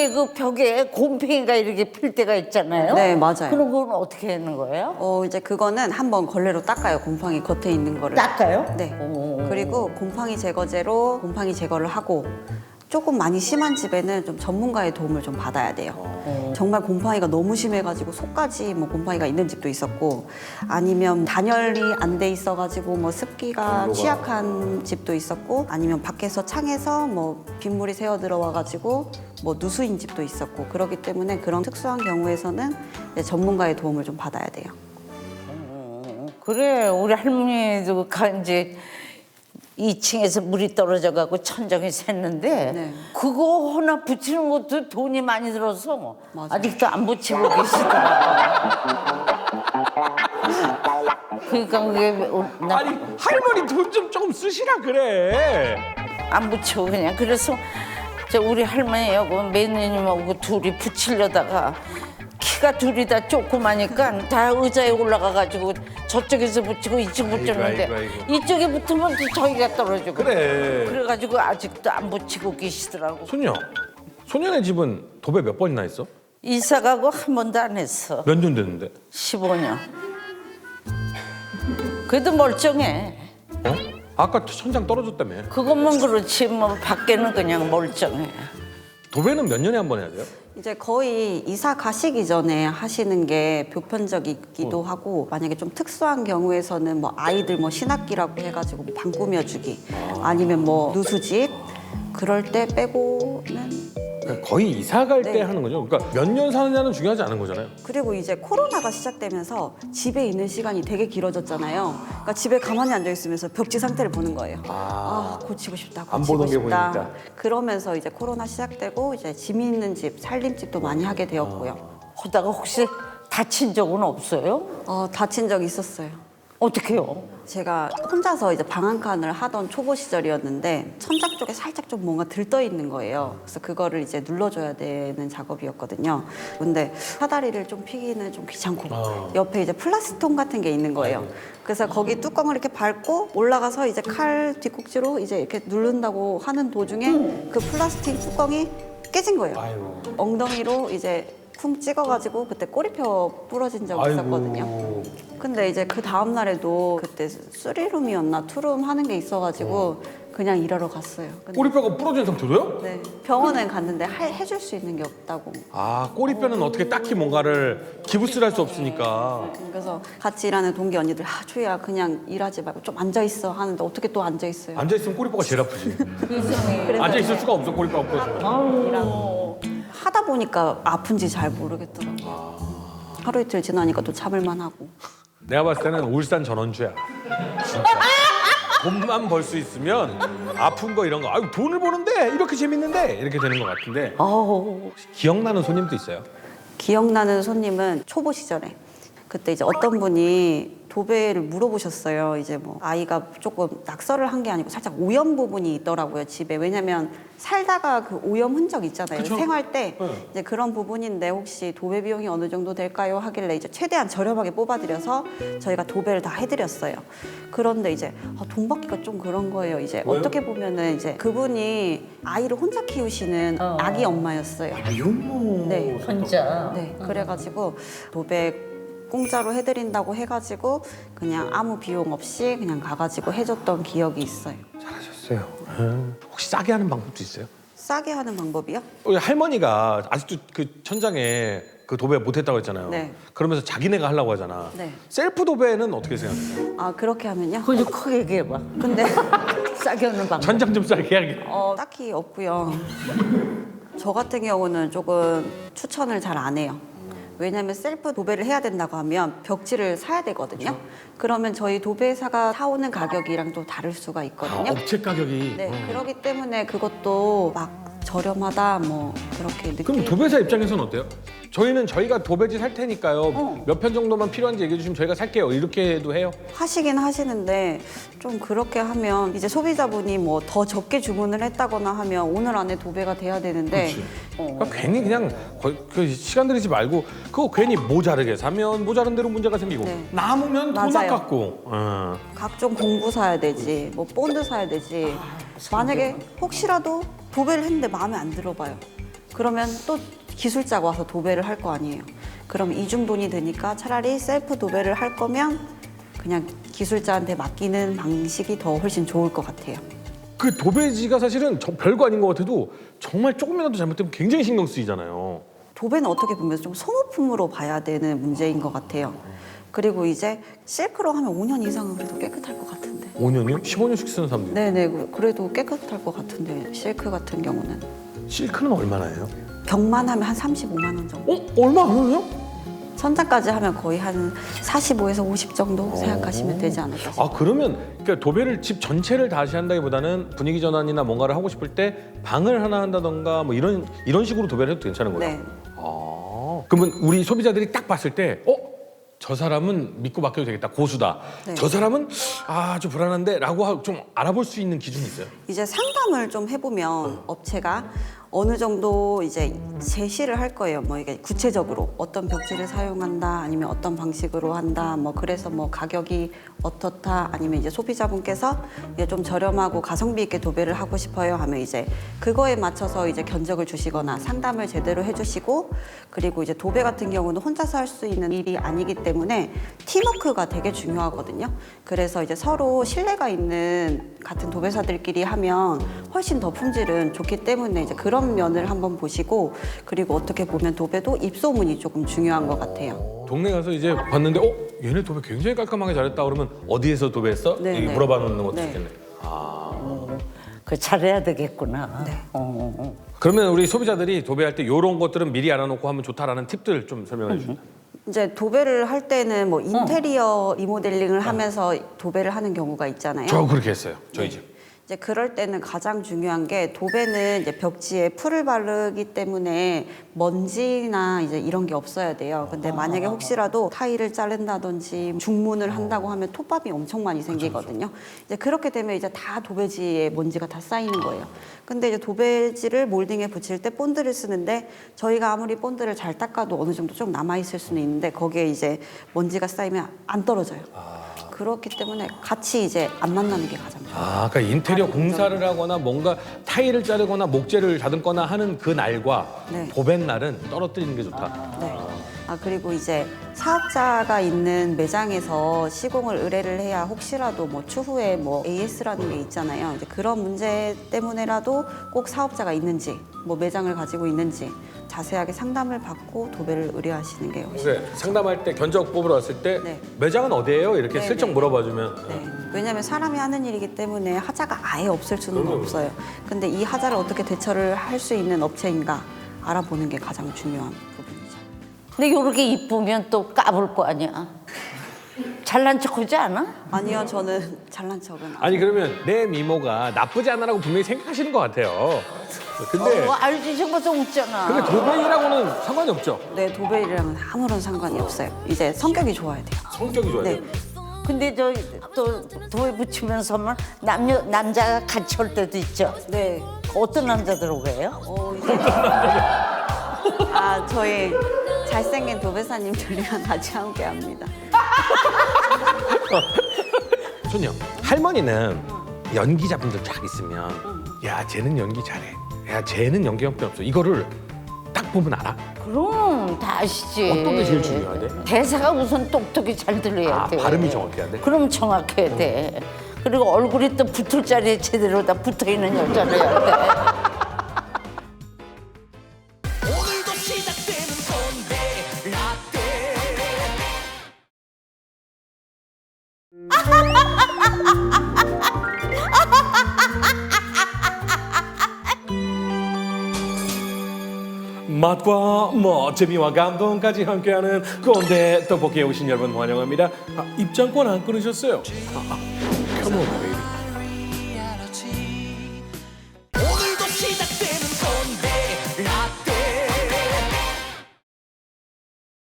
이제 그 벽에 곰팡이가 이렇게 필 때가 있잖아요. 네, 맞아요. 그런 건 어떻게 하는 거예요? 이제 그거는 한번 걸레로 닦아요. 곰팡이 겉에 있는 거를. 닦아요? 네. 오. 그리고 곰팡이 제거제로 곰팡이 제거를 하고 조금 많이 심한 집에는 좀 전문가의 도움을 좀 받아야 돼요. 정말 곰팡이가 너무 심해가지고 속까지 뭐 곰팡이가 있는 집도 있었고 아니면 단열이 안 돼 있어가지고 뭐 습기가 취약한 집도 있었고 아니면 밖에서 창에서 뭐 빗물이 새어 들어와가지고 뭐 누수인 집도 있었고 그렇기 때문에 그런 특수한 경우에서는 이제 전문가의 도움을 좀 받아야 돼요. 그래 우리 할머니도 이제 2층에서 물이 떨어져 갖고 천장이 샜는데 네. 그거 하나 붙이는 것도 돈이 많이 들어서 맞아요. 아직도 안 붙이고 계시더라고요. 그러니까 그게 아니 할머니 돈 좀 조금 쓰시라 그래. 안 붙여 그냥. 그래서 우리 할머니하고 매니님하고 둘이 붙이려다가 키가 둘이 다 조그마니까 다 의자에 올라가가지고 저쪽에서 붙이고 이쪽 붙였는데 아이고. 이쪽에 붙으면 또 저기가 떨어지고 그래. 그래가지고 아직도 안 붙이고 계시더라고. 소년의 집은 도배 몇 번이나 했어? 이사 가고 한 번도 안 했어. 몇 년 됐는데? 15년. 그래도 멀쩡해. 어? 아까 천장 떨어졌다며. 그것만 그렇지 뭐 밖에는 그냥 멀쩡해. 도배는 몇 년에 한 번 해야 돼요? 이제 거의 이사 가시기 전에 하시는 게 보편적이기도 하고 만약에 좀 특수한 경우에서는 뭐 아이들 뭐 신학기라고 해가지고 방 꾸며주기 아니면 뭐 누수집 그럴 때 빼고는 그러니까 거의 이사 갈 때 네. 하는 거죠. 그러니까 몇 년 사느냐는 중요하지 않은 거잖아요. 그리고 이제 코로나가 시작되면서 집에 있는 시간이 되게 길어졌잖아요. 그러니까 집에 가만히 앉아 있으면서 벽지 상태를 보는 거예요. 고치고 싶다. 안 고치고 보던 게 싶다. 보이니까. 그러면서 이제 코로나 시작되고 이제 짐 있는 집, 살림집도 많이 하게 되었고요. 하다가 혹시 다친 적은 없어요? 다친 적 있었어요. 어떻게요? 제가 혼자서 이제 방 한 칸을 하던 초보 시절이었는데 천장 쪽에 살짝 좀 뭔가 들떠 있는 거예요. 그래서 그거를 이제 눌러줘야 되는 작업이었거든요. 근데 사다리를 좀 피기는 좀 귀찮고 옆에 이제 플라스통 같은 게 있는 거예요. 그래서 거기 뚜껑을 이렇게 밟고 올라가서 이제 칼 뒷꼭지로 이제 이렇게 누른다고 하는 도중에 그 플라스틱 뚜껑이 깨진 거예요. 아이고. 엉덩이로 이제 쿵 찍어가지고 그때 꼬리표 부러진 적 있었거든요. 근데 이제 그 다음 날에도 그때 3룸이었나 2룸 하는 게 있어가지고 그냥 일하러 갔어요. 근데 꼬리뼈가 부러진 상태로요? 네, 병원에 갔는데 해줄 수 있는 게 없다고. 아, 꼬리뼈는 어떻게 딱히 뭔가를 기부스를 할 수 없으니까. 그래서 같이 일하는 동기 언니들 초이야 그냥 일하지 말고 좀 앉아 있어 하는데 어떻게 또 앉아 있어요. 앉아 있으면 꼬리뼈가 제일 아프지. 앉아 있을 수가 없어 꼬리뼈 아파서. 하다 보니까 아픈지 잘 모르겠더라고요. 하루 이틀 지나니까 또 참을만 하고. 내가 봤을 때는 울산 전원주야. 진짜. 돈만 벌 수 있으면 아픈 거 이런 거 아유 돈을 버는데 이렇게 재밌는데 이렇게 되는 것 같은데 혹시 기억나는 손님도 있어요? 기억나는 손님은 초보 시절에 그때 이제 어떤 분이 도배를 물어보셨어요. 이제 뭐 아이가 조금 낙서를 한 게 아니고 살짝 오염 부분이 있더라고요 집에. 왜냐면 살다가 그 오염 흔적 있잖아요. 그쵸? 생활 때 이제 그런 부분인데 혹시 도배 비용이 어느 정도 될까요? 하길래 이제 최대한 저렴하게 뽑아드려서 저희가 도배를 다 해드렸어요. 그런데 이제 돈 받기가 좀 그런 거예요. 이제 왜요? 어떻게 보면은 이제 그분이 아이를 혼자 키우시는 아기 엄마였어요. 아유. 네. 혼자. 네, 그래가지고 도배 공짜로 해드린다고 해가지고 그냥 아무 비용 없이 그냥 가가지고 해줬던 기억이 있어요. 잘하셨어요. 혹시 싸게 하는 방법도 있어요? 싸게 하는 방법이요? 우리 할머니가 아직도 그 천장에 그 도배 못했다고 했잖아요. 네. 그러면서 자기네가 하려고 하잖아. 네. 셀프 도배는 어떻게 생각해요? 그렇게 하면요? 그거 좀 크게 얘기해봐. 근데 싸게 하는 방법. 천장 좀 싸게 해야겠. 딱히 없고요. 저 같은 경우는 조금 추천을 잘 안 해요. 왜냐면 셀프 도배를 해야 된다고 하면 벽지를 사야 되거든요. 그러면 저희 도배사가 사오는 가격이랑 또 다를 수가 있거든요. 업체 가격이. 네, 그렇기 때문에 그것도 막 저렴하다 뭐 그렇게 느끼. 그럼 도배사 입장에서는 어때요? 저희는 저희가 도배지 살 테니까요. 몇 편 정도만 필요한지 얘기해 주시면 저희가 살게요. 이렇게도 해요. 하시긴 하시는데 좀 그렇게 하면 이제 소비자분이 뭐 더 적게 주문을 했다거나 하면 오늘 안에 도배가 돼야 되는데 그러니까 괜히 그냥 그 시간 들이지 말고 그거 괜히 모자르게 사면 모자른 대로 문제가 생기고 네. 남으면 돈 맞아요. 아깝고. 각종 공구 사야 되지 뭐 본드 사야 되지 만약에 혹시라도 도배를 했는데 마음에 안 들어봐요. 그러면 또 기술자가 와서 도배를 할 거 아니에요. 그럼 이중돈이 드니까 차라리 셀프 도배를 할 거면 그냥 기술자한테 맡기는 방식이 더 훨씬 좋을 것 같아요. 그 도배지가 사실은 별거 아닌 것 같아도 정말 조금이라도 잘못되면 굉장히 신경 쓰이잖아요. 도배는 어떻게 보면 좀 소모품으로 봐야 되는 문제인 것 같아요. 그리고 이제 실크로 하면 5년 이상은 그래도 깨끗할 것 같은데. 5년이요? 15년씩 쓰는 사람도 있고. 네네, 그래도 깨끗할 것 같은데 실크 같은 경우는. 실크는 얼마나 해요? 벽만 하면 한 35만 원 정도. 얼마 안 해요? 천장까지 하면 거의 한 45에서 50 정도 생각하시면 되지 않을까 싶어요. 아 그러면 그러니까 도배를 집 전체를 다시 한다기보다는 분위기 전환이나 뭔가를 하고 싶을 때 방을 하나 한다던가 뭐 이런 식으로 도배를 해도 괜찮은 거예요? 네. 아 그러면 우리 소비자들이 딱 봤을 때 저 사람은 믿고 맡겨도 되겠다 고수다. 네. 저 사람은 좀 불안한데라고 좀 알아볼 수 있는 기준이 있어요? 이제 상담을 좀 해보면 업체가 어느 정도 이제 제시를 할 거예요. 뭐 이게 구체적으로 어떤 벽지를 사용한다, 아니면 어떤 방식으로 한다, 뭐 그래서 뭐 가격이 어떻다, 아니면 이제 소비자분께서 이게 좀 저렴하고 가성비 있게 도배를 하고 싶어요 하면 이제 그거에 맞춰서 이제 견적을 주시거나 상담을 제대로 해주시고, 그리고 이제 도배 같은 경우는 혼자서 할 수 있는 일이 아니기 때문에 팀워크가 되게 중요하거든요. 그래서 이제 서로 신뢰가 있는 같은 도배사들끼리 하면 훨씬 더 품질은 좋기 때문에 이제 그런 면을 한번 보시고, 그리고 어떻게 보면 도배도 입소문이 조금 중요한 것 같아요. 동네 가서 이제 봤는데 얘네 도배 굉장히 깔끔하게 잘했다 그러면 어디에서 도배했어? 네, 이렇게 네. 물어봐 놓는 것도 네. 좋겠네. 그 잘해야 되겠구나. 네. 그러면 우리 소비자들이 도배할 때 이런 것들은 미리 알아놓고 하면 좋다라는 팁들 좀 설명해 주세요. 이제 도배를 할 때는 뭐 인테리어 리모델링을 하면서 도배를 하는 경우가 있잖아요. 저 그렇게 했어요. 저희 집. 이제 그럴 때는 가장 중요한 게 도배는 이제 벽지에 풀을 바르기 때문에 먼지나 이제 이런 게 없어야 돼요. 근데 만약에 혹시라도 타일을 자른다든지 중문을 한다고 하면 톱밥이 엄청 많이 생기거든요. 이제 그렇게 되면 이제 다 도배지에 먼지가 다 쌓이는 거예요. 근데 이제 도배지를 몰딩에 붙일 때 본드를 쓰는데 저희가 아무리 본드를 잘 닦아도 어느 정도 좀 남아 있을 수는 있는데 거기에 이제 먼지가 쌓이면 안 떨어져요. 그렇기 때문에 같이 이제 안 만나는 게 가장 좋아요. 그러니까 인테리어 공사를 하거나 뭔가 타일을 자르거나 목재를 다듬거나 하는 그 날과 네. 도배 날은 떨어뜨리는 게 좋다. 네. 그리고 이제 사업자가 있는 매장에서 시공을 의뢰를 해야 혹시라도 뭐 추후에 뭐 AS라는 게 있잖아요. 이제 그런 문제 때문에라도 꼭 사업자가 있는지, 뭐 매장을 가지고 있는지 자세하게 상담을 받고 도배를 의뢰하시는 게 훨씬. 그래, 상담할 때 견적 뽑으러 왔을 때 네. 매장은 어디예요? 이렇게 네, 슬쩍 네. 물어봐주면 네. 왜냐하면 사람이 하는 일이기 때문에 하자가 아예 없을 수는 없어요. 근데 이 하자를 어떻게 대처를 할 수 있는 업체인가 알아보는 게 가장 중요한 부분이죠. 근데 요렇게 이쁘면 또 까불 거 아니야. 잘난 척하지 않아? 아니요, 저는 잘난 척은 안 아니 그러면 내 미모가 나쁘지 않아라고 분명히 생각하시는 것 같아요. 근데 알지 생각도 웃잖아. 근데 도배이라고는 상관이 없죠. 네, 도배이랑은 아무런 상관이 없어요. 이제 성격이 좋아야 돼요. 성격이 좋아야 네. 돼요. 근데 저 또 도에 붙이면서만 남자가 같이 올 때도 있죠. 네. 어떤 남자들 오게요? 이제 저희 잘생긴 도배사님들이랑 같이 함께 합니다. 손님, 할머니는 연기자분들 쫙 있으면 야 쟤는 연기 잘해. 야 쟤는 연기 형편없어. 이거를 딱 보면 알아? 그럼 다 아시지. 어떤 게 제일 중요하대? 대사가 우선 똑똑히 잘 들려야 돼. 발음이 정확해야 돼? 그럼 정확해야 돼. 그리고 얼굴이 또 붙을 자리에 제대로 다 붙어 있는 여자를 해야 돼. 오늘도 시작되는 건데 맛과 재미와 감동까지 함께하는 꼰대 떡볶이에 오신 여러분 환영합니다. 입장권 안 끊으셨어요? Come on, baby.